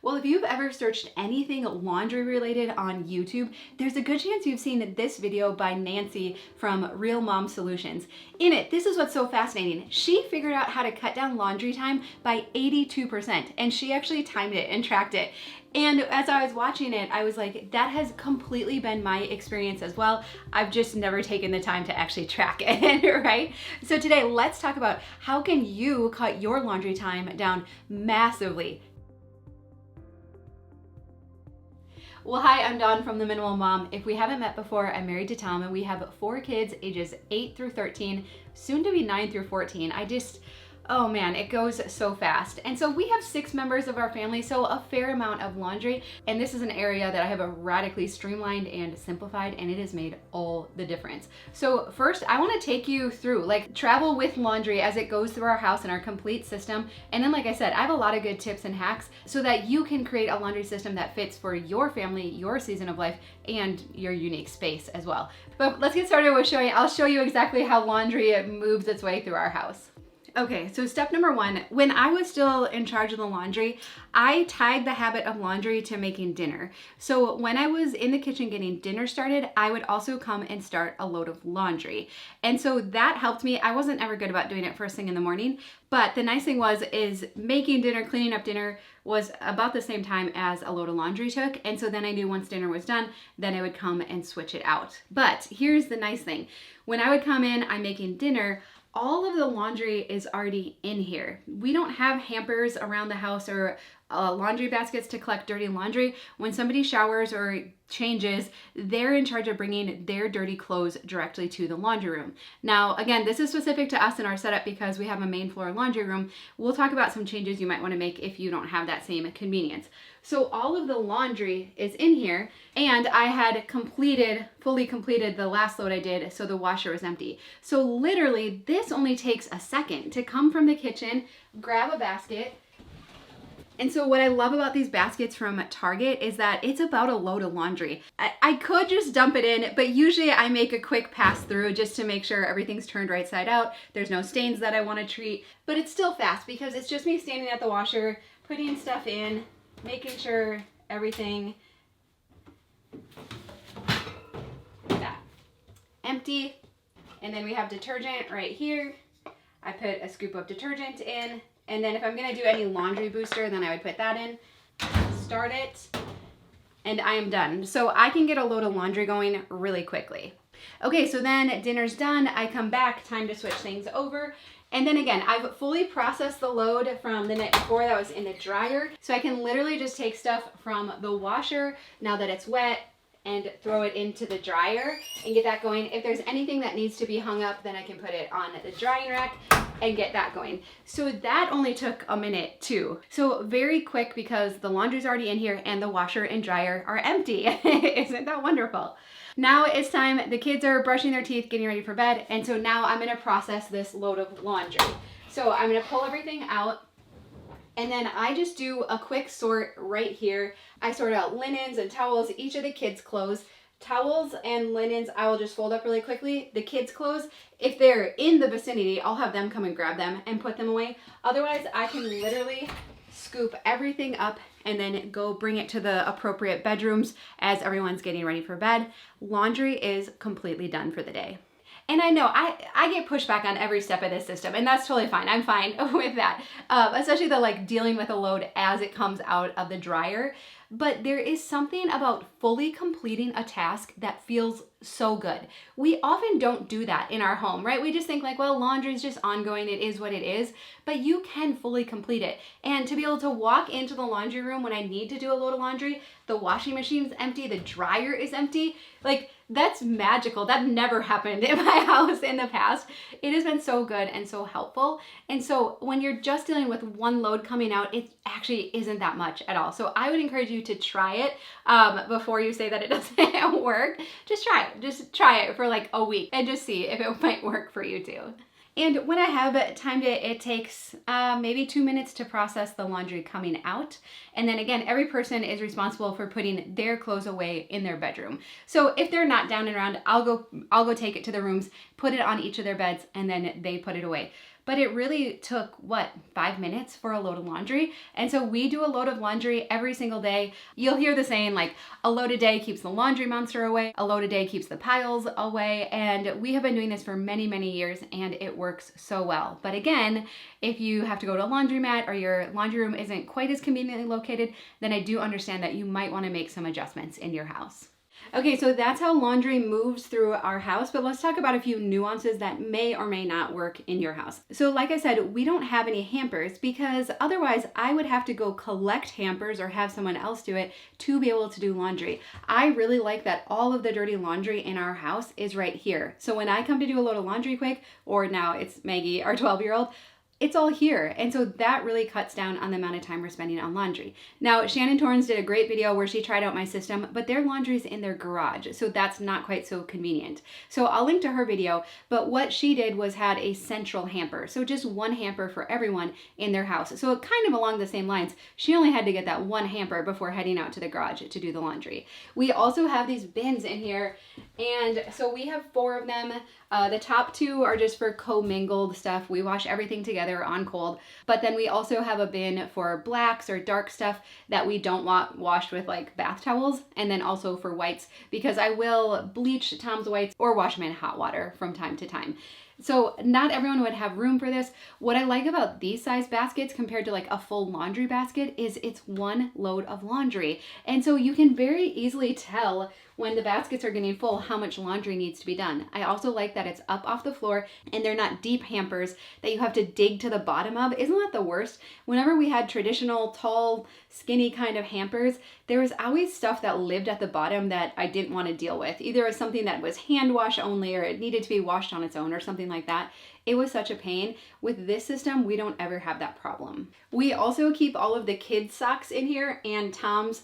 Well, if you've ever searched anything laundry related on YouTube, there's a good chance you've seen this video by Nancy from Real Mom Solutions. In it, this is what's so fascinating. She figured out how to cut down laundry time by 82%, and she actually timed it and tracked it. And as I was watching it, I was like, that has completely been my experience as well. I've just never taken the time to actually track it, right? So today, let's talk about how can you cut your laundry time down massively. Well, hi, I'm Dawn from The Minimal Mom. If we haven't met before, I'm married to Tom and we have 4 kids ages 8 through 13, soon to be 9 through 14. Oh man, it goes so fast. And so we have 6 members of our family, so a fair amount of laundry. And this is an area that I have radically streamlined and simplified, and it has made all the difference. So first, I wanna take you through, travel with laundry as it goes through our house and our complete system. And then, like I said, I have a lot of good tips and hacks so that you can create a laundry system that fits for your family, your season of life, and your unique space as well. But let's get started with I'll show you exactly how laundry moves its way through our house. Okay, so step number 1, when I was still in charge of the laundry, I tied the habit of laundry to making dinner. So when I was in the kitchen getting dinner started, I would also come and start a load of laundry. And so that helped me. I wasn't ever good about doing it first thing in the morning, but the nice thing is making dinner, cleaning up dinner was about the same time as a load of laundry took. And so then I knew once dinner was done, then I would come and switch it out. But here's the nice thing. When I would come in, I'm making dinner, all of the laundry is already in here. We don't have hampers around the house or laundry baskets to collect dirty laundry. When somebody showers or changes, they're in charge of bringing their dirty clothes directly to the laundry room. Now, again, this is specific to us in our setup because we have a main floor laundry room. We'll talk about some changes you might want to make if you don't have that same convenience. So all of the laundry is in here, and I had fully completed the last load I did, so the washer was empty. So literally, this only takes a second to come from the kitchen, grab a basket. And so what I love about these baskets from Target is that it's about a load of laundry. I could just dump it in, but usually I make a quick pass through just to make sure everything's turned right side out. There's no stains that I want to treat, but it's still fast because it's just me standing at the washer, putting stuff in, making sure everything like that. Empty. And then we have detergent right here. I put a scoop of detergent in. And then if I'm gonna do any laundry booster, then I would put that in, start it, and I am done. So I can get a load of laundry going really quickly. Okay, so then dinner's done, I come back, time to switch things over. And then again, I've fully processed the load from the night before that was in the dryer. So I can literally just take stuff from the washer, now that it's wet, and throw it into the dryer and get that going. If there's anything that needs to be hung up, then I can put it on the drying rack and get that going. So that only took a minute too. So very quick because the laundry's already in here and the washer and dryer are empty. Isn't that wonderful? Now it's time, the kids are brushing their teeth, getting ready for bed. And so now I'm gonna process this load of laundry. So I'm gonna pull everything out. And then I just do a quick sort right here. I sort out linens and towels, each of the kids' clothes. Towels and linens, I will just fold up really quickly. The kids' clothes, if they're in the vicinity, I'll have them come and grab them and put them away. Otherwise, I can literally scoop everything up and then go bring it to the appropriate bedrooms as everyone's getting ready for bed. Laundry is completely done for the day. And I know I get pushback on every step of this system, and that's totally fine. I'm fine with that, especially the dealing with a load as it comes out of the dryer. But there is something about fully completing a task that feels so good. We often don't do that in our home, right? We just think well, laundry is just ongoing. It is what it is, but you can fully complete it. And to be able to walk into the laundry room when I need to do a load of laundry, the washing machine's empty, the dryer is empty, that's magical. That never happened in my house in the past. It has been so good and so helpful. And so when you're just dealing with one load coming out, it actually isn't that much at all. So I would encourage you to try it before you say that it doesn't work. Just try it. Just try it for a week and just see if it might work for you too. And when I have timed it, it takes maybe 2 minutes to process the laundry coming out. And then again, every person is responsible for putting their clothes away in their bedroom. So if they're not down and around, I'll go take it to the rooms, put it on each of their beds, and then they put it away. but it really took, what, 5 minutes for a load of laundry? And so we do a load of laundry every single day. You'll hear the saying like, a load a day keeps the laundry monster away, a load a day keeps the piles away, and we have been doing this for many, many years, and it works so well. But again, if you have to go to a laundromat or your laundry room isn't quite as conveniently located, then I do understand that you might want to make some adjustments in your house. Okay, so that's how laundry moves through our house, but let's talk about a few nuances that may or may not work in your house. So like I said, we don't have any hampers because otherwise I would have to go collect hampers or have someone else do it to be able to do laundry. I really like that all of the dirty laundry in our house is right here. So when I come to do a load of laundry quick, or now it's Maggie, our 12-year-old, it's all here. And so that really cuts down on the amount of time we're spending on laundry. Now, Shannon Torrens did a great video where she tried out my system, but their laundry's in their garage, so that's not quite so convenient. So I'll link to her video, but what she did was had a central hamper. So just one hamper for everyone in their house. So kind of along the same lines, she only had to get that one hamper before heading out to the garage to do the laundry. We also have these bins in here, and so we have 4 of them. The top 2 are just for commingled stuff. We wash everything together on cold, but then we also have a bin for blacks or dark stuff that we don't want washed with like bath towels, and then also for whites, because I will bleach Tom's whites or wash them in hot water from time to time. So not everyone would have room for this. What I like about these size baskets compared to like a full laundry basket is it's one load of laundry. And so you can very easily tell when the baskets are getting full how much laundry needs to be done. I also like that it's up off the floor and they're not deep hampers that you have to dig to the bottom of. Isn't that the worst? Whenever we had traditional, tall, skinny kind of hampers, there was always stuff that lived at the bottom that I didn't want to deal with. Either it was something that was hand wash only or it needed to be washed on its own or something like that. It was such a pain. With this system, we don't ever have that problem. We also keep all of the kids' socks in here and Tom's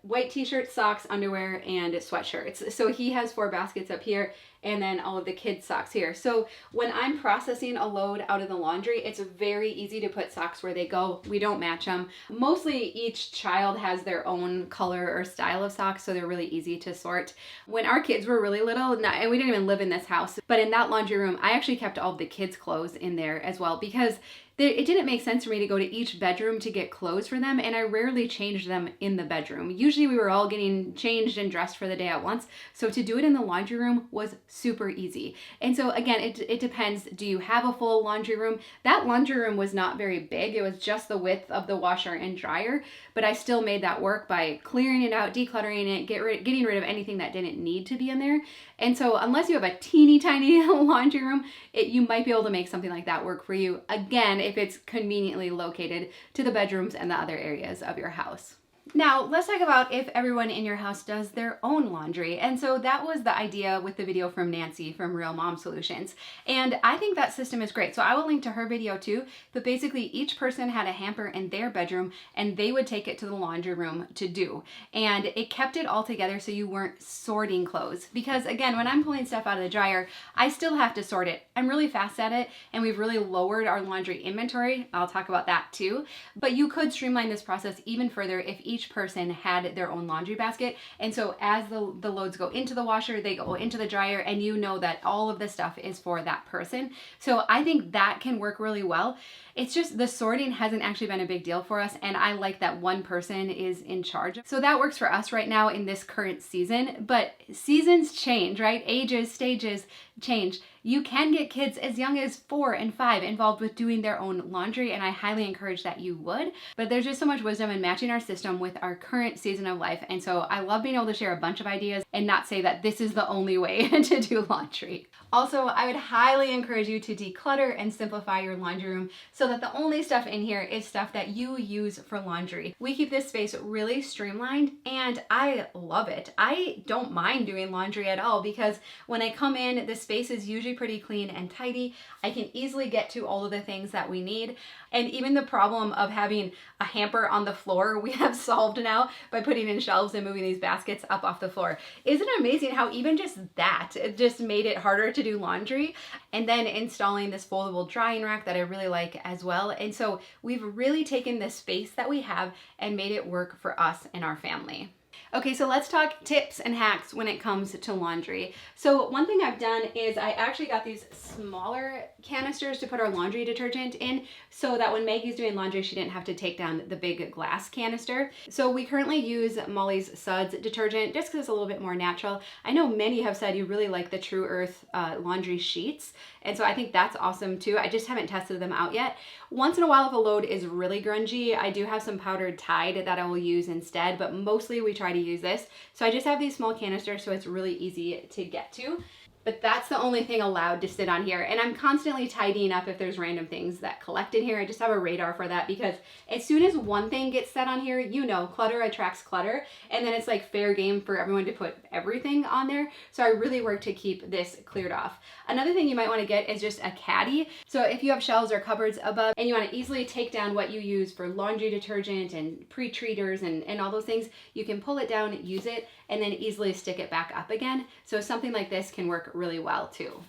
white t-shirts, socks, underwear, and sweatshirts. So he has 4 baskets up here and then all of the kids' socks here. So when I'm processing a load out of the laundry, it's very easy to put socks where they go. We don't match them. Mostly each child has their own color or style of socks, so they're really easy to sort. When our kids were really little, and we didn't even live in this house, but in that laundry room, I actually kept all of the kids' clothes in there as well because it didn't make sense for me to go to each bedroom to get clothes for them, and I rarely changed them in the bedroom. Usually we were all getting changed and dressed for the day at once, so to do it in the laundry room was super easy. And so again, it depends. Do you have a full laundry room? That laundry room was not very big. It was just the width of the washer and dryer, but I still made that work by clearing it out, decluttering it, getting rid of anything that didn't need to be in there. And so unless you have a teeny tiny laundry room, you might be able to make something like that work for you. Again, if it's conveniently located to the bedrooms and the other areas of your house. Now, let's talk about if everyone in your house does their own laundry. And so that was the idea with the video from Nancy from Real Mom Solutions. And I think that system is great. So I will link to her video too, but basically each person had a hamper in their bedroom and they would take it to the laundry room to do. And it kept it all together so you weren't sorting clothes. Because again, when I'm pulling stuff out of the dryer, I still have to sort it. I'm really fast at it and we've really lowered our laundry inventory. I'll talk about that too. But you could streamline this process even further if each person had their own laundry basket. And so as the loads go into the washer, they go into the dryer, and you know that all of the stuff is for that person. So I think that can work really well. It's just the sorting hasn't actually been a big deal for us, and I like that one person is in charge. So that works for us right now in this current season, but seasons change, right? Ages, stages change. You can get kids as young as 4 and 5 involved with doing their own laundry, and I highly encourage that you would. But there's just so much wisdom in matching our system with our current season of life, and so I love being able to share a bunch of ideas and not say that this is the only way to do laundry. Also, I would highly encourage you to declutter and simplify your laundry room so that the only stuff in here is stuff that you use for laundry. We keep this space really streamlined and I love it. I don't mind doing laundry at all because when I come in, the space is usually pretty clean and tidy. I can easily get to all of the things that we need. And even the problem of having a hamper on the floor, we have solved now by putting in shelves and moving these baskets up off the floor. Isn't it amazing how even just that, it just made it harder to do laundry? And then installing this foldable drying rack that I really like as well. And so we've really taken the space that we have and made it work for us and our family. Okay, so let's talk tips and hacks when it comes to laundry. So one thing I've done is I actually got these smaller canisters to put our laundry detergent in so that when Maggie's doing laundry, she didn't have to take down the big glass canister. So we currently use Molly's Suds detergent just because it's a little bit more natural. I know many have said you really like the True Earth laundry sheets, and so I think that's awesome too. I just haven't tested them out yet. Once in a while, if a load is really grungy, I do have some powdered Tide that I will use instead, but mostly we try to use this. So I just have these small canisters, so it's really easy to get to. But that's the only thing allowed to sit on here. And I'm constantly tidying up if there's random things that collect in here. I just have a radar for that because as soon as one thing gets set on here, you know, clutter attracts clutter. And then it's like fair game for everyone to put everything on there. So I really work to keep this cleared off. Another thing you might want to get is just a caddy. So if you have shelves or cupboards above and you want to easily take down what you use for laundry detergent and pre-treaters and all those things, you can pull it down, use it, and then easily stick it back up again. So something like this can work really well too.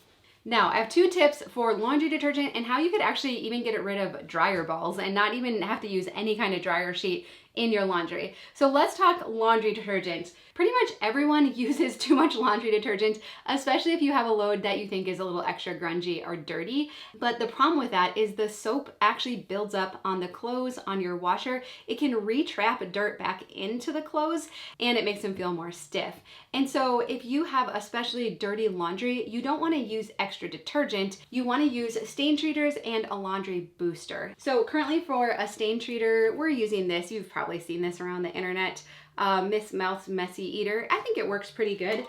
Now, I have 2 tips for laundry detergent and how you could actually even get rid of dryer balls and not even have to use any kind of dryer sheet in your laundry. So let's talk laundry detergent. Pretty much everyone uses too much laundry detergent, especially if you have a load that you think is a little extra grungy or dirty. But the problem with that is the soap actually builds up on the clothes on your washer. It can retrap dirt back into the clothes and it makes them feel more stiff. And so if you have especially dirty laundry, you don't want to use extra detergent. You want to use stain treaters and a laundry booster. So currently for a stain treater, we're using this. You've probably seen this around the internet. Miss Mouth's Messy Eater. I think it works pretty good.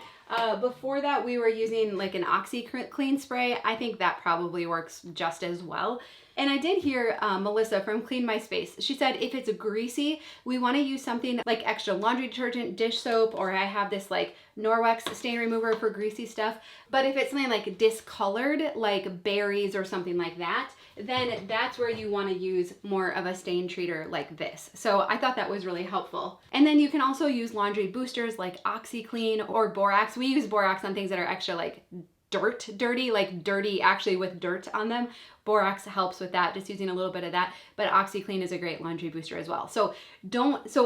Before that, we were using like an OxyClean spray. I think that probably works just as well. And I did hear Melissa from Clean My Space. She said if it's greasy, we want to use something like extra laundry detergent, dish soap, or I have this like Norwex stain remover for greasy stuff. But if it's something like discolored, like berries or something like that, then that's where you want to use more of a stain treater like this. So I thought that was really helpful. And then you can also use laundry boosters like OxyClean or borax. We use borax on things that are extra like dirty, like dirty actually with dirt on them. Borax helps with that, just using a little bit of that, but OxyClean is a great laundry booster as well. So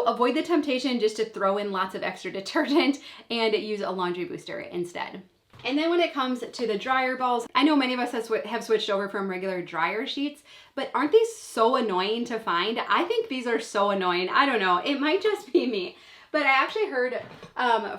avoid the temptation just to throw in lots of extra detergent and use a laundry booster instead. And then when it comes to the dryer balls, I know many of us have switched over from regular dryer sheets, but aren't these so annoying to find? I think these are so annoying. I don't know, it might just be me. But I actually heard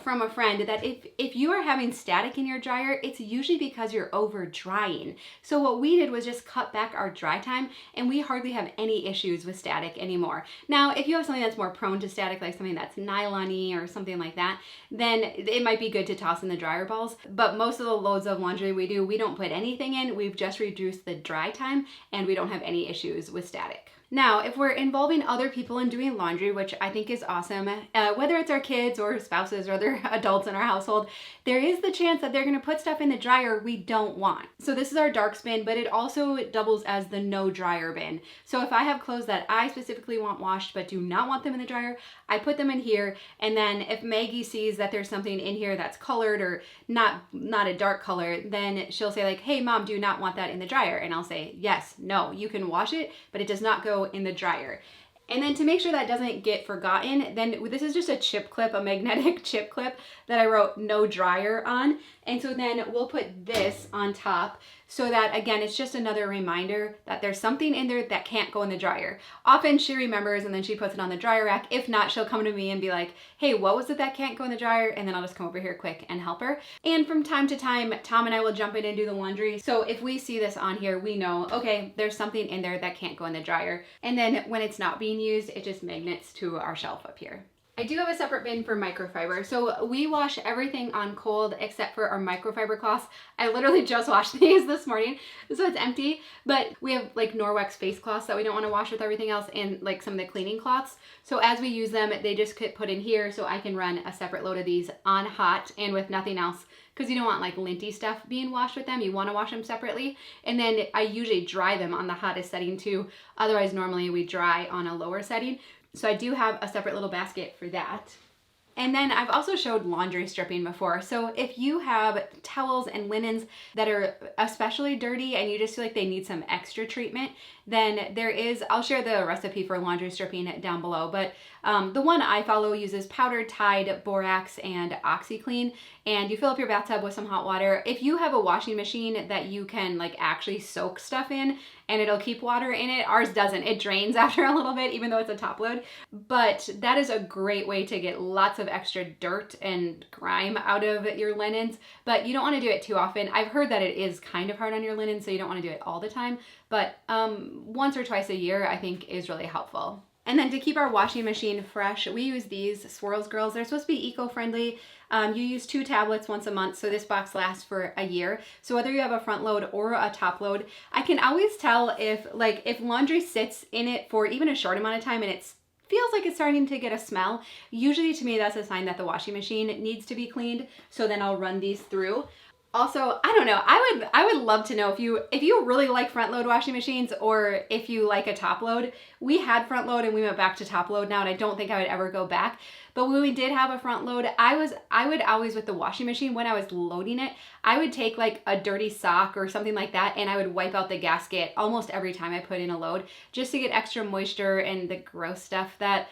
from a friend that if you are having static in your dryer, it's usually because you're over drying. So what we did was just cut back our dry time and we hardly have any issues with static anymore. Now, if you have something that's more prone to static, like something that's nylon-y or something like that, then it might be good to toss in the dryer balls. But most of the loads of laundry we don't put anything in. We've just reduced the dry time and we don't have any issues with static. Now, if we're involving other people in doing laundry, which I think is awesome, whether it's our kids or spouses or other adults in our household, there is the chance that they're going to put stuff in the dryer we don't want. So this is our dark bin, but it also doubles as the no dryer bin. So if I have clothes that I specifically want washed but do not want them in the dryer, I put them in here. And then if Maggie sees that there's something in here that's colored or not a dark color, then she'll say like, hey mom, do you not want that in the dryer? And I'll say, yes, no, you can wash it, but it does not go in the dryer. And then to make sure that doesn't get forgotten, then this is just a chip clip, a magnetic chip clip that I wrote no dryer on. And so then we'll put this on top so that, again, it's just another reminder that there's something in there that can't go in the dryer. Often she remembers and then she puts it on the dryer rack. If not, she'll come to me and be like, hey, what was it that can't go in the dryer? And then I'll just come over here quick and help her. And from time to time, Tom and I will jump in and do the laundry. So if we see this on here, we know, okay, there's something in there that can't go in the dryer. And then when it's not being used, it just magnets to our shelf up here. I do have a separate bin for microfiber. So we wash everything on cold except for our microfiber cloths. I literally just washed these this morning, so it's empty. But we have like Norwex face cloths that we don't want to wash with everything else and like some of the cleaning cloths. So as we use them, they just get put in here so I can run a separate load of these on hot and with nothing else, because you don't want like linty stuff being washed with them. You want to wash them separately. And then I usually dry them on the hottest setting too. Otherwise, normally we dry on a lower setting. So I do have a separate little basket for that. And then I've also showed laundry stripping before. So if you have towels and linens that are especially dirty and you just feel like they need some extra treatment, then I'll share the recipe for laundry stripping down below. But the one I follow uses powdered Tide, borax, and OxyClean. And you fill up your bathtub with some hot water. If you have a washing machine that you can like actually soak stuff in and it'll keep water in it, ours doesn't. It drains after a little bit, even though it's a top load. But that is a great way to get lots of extra dirt and grime out of your linens. But you don't want to do it too often. I've heard that it is kind of hard on your linen, so you don't want to do it all the time. But once or twice a year, I think is really helpful. And then to keep our washing machine fresh, we use these Swirls Girls. They're supposed to be eco-friendly. You use 2 tablets once a month, so this box lasts for a year. So whether you have a front load or a top load, I can always tell if laundry sits in it for even a short amount of time and it feels like it's starting to get a smell. Usually to me, that's a sign that the washing machine needs to be cleaned. So then I'll run these through. Also, I don't know, I would love to know if you really like front load washing machines or if you like a top load. We had front load and we went back to top load now, and I don't think I would ever go back. But when we did have a front load, I would always, with the washing machine, when I was loading it, I would take like a dirty sock or something like that and I would wipe out the gasket almost every time I put in a load, just to get extra moisture and the gross stuff that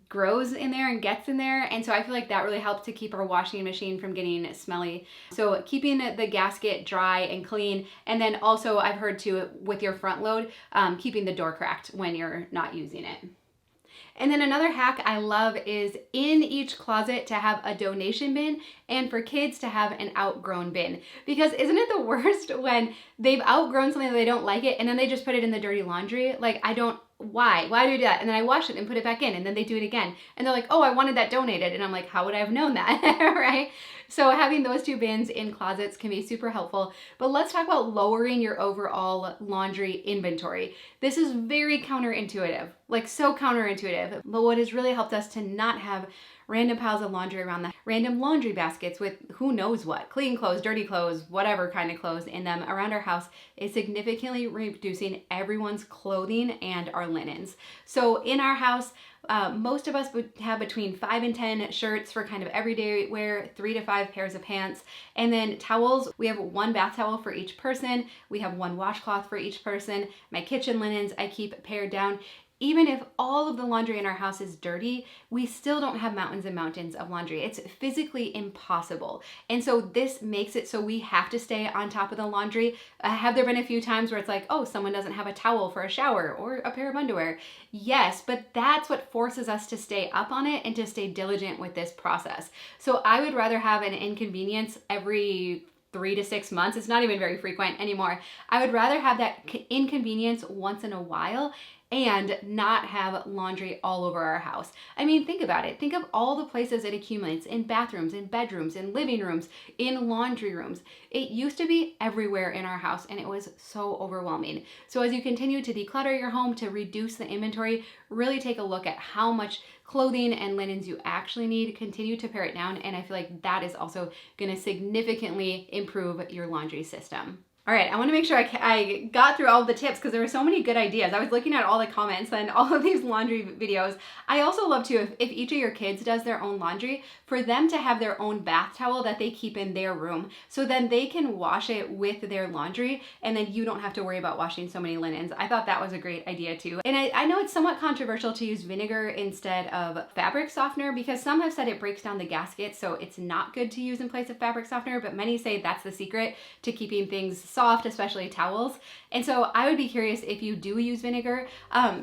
grows in there and gets in there. And so I feel like that really helps to keep our washing machine from getting smelly. So keeping the gasket dry and clean. And then also I've heard too, with your front load, keeping the door cracked when you're not using it. And then another hack I love is in each closet to have a donation bin, and for kids to have an outgrown bin. Because isn't it the worst when they've outgrown something that they don't like it and then they just put it in the dirty laundry? Like, why do you do that? And then I wash it and put it back in and then they do it again. And they're like, oh, I wanted that donated. And I'm like, how would I have known that, right? So having those 2 bins in closets can be super helpful. But let's talk about lowering your overall laundry inventory. This is very counterintuitive, like so counterintuitive. But what has really helped us to not have random piles of laundry around the random laundry baskets with who knows what, clean clothes, dirty clothes, whatever kind of clothes in them around our house is significantly reducing everyone's clothing and our linens. So in our house, most of us would have between 5 and 10 shirts for kind of everyday wear, 3 to 5 pairs of pants, and then towels. We have 1 bath towel for each person. We have 1 washcloth for each person. My kitchen linens I keep pared down. Even if all of the laundry in our house is dirty, we still don't have mountains and mountains of laundry. It's physically impossible. And so this makes it so we have to stay on top of the laundry. Have there been a few times where it's like, oh, someone doesn't have a towel for a shower or a pair of underwear? Yes, but that's what forces us to stay up on it and to stay diligent with this process. So I would rather have an inconvenience every 3 to 6 months. It's not even very frequent anymore. I would rather have that inconvenience once in a while and not have laundry all over our house. I mean, think about it. Think of all the places it accumulates in bathrooms, in bedrooms, in living rooms, in laundry rooms. It used to be everywhere in our house and it was so overwhelming. So as you continue to declutter your home to reduce the inventory, really take a look at how much clothing and linens you actually need, continue to pare it down, and I feel like that is also gonna significantly improve your laundry system. All right, I want to make sure I got through all of the tips because there were so many good ideas. I was looking at all the comments and all of these laundry videos. I also love to, if each of your kids does their own laundry, for them to have their own bath towel that they keep in their room. So then they can wash it with their laundry and then you don't have to worry about washing so many linens. I thought that was a great idea too. And I know it's somewhat controversial to use vinegar instead of fabric softener because some have said it breaks down the gasket, so it's not good to use in place of fabric softener, but many say that's the secret to keeping things soft, especially towels. And so I would be curious if you do use vinegar.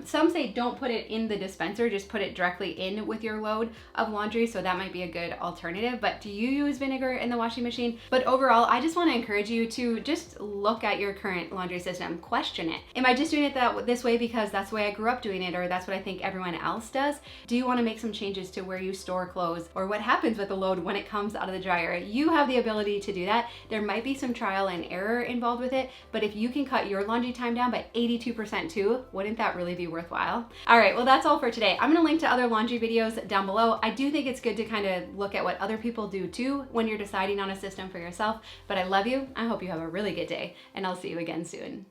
Some say don't put it in the dispenser, just put it directly in with your load of laundry. So that might be a good alternative. But do you use vinegar in the washing machine? But overall, I just want to encourage you to just look at your current laundry system, question it. Am I just doing it this way because that's the way I grew up doing it, or that's what I think everyone else does? Do you want to make some changes to where you store clothes or what happens with the load when it comes out of the dryer? You have the ability to do that. There might be some trial and error involved with it, but if you can cut your laundry time down by 82% too, wouldn't that really be worthwhile? All right, well, that's all for today. I'm gonna link to other laundry videos down below. I do think it's good to kind of look at what other people do too when you're deciding on a system for yourself, but I love you. I hope you have a really good day, and I'll see you again soon.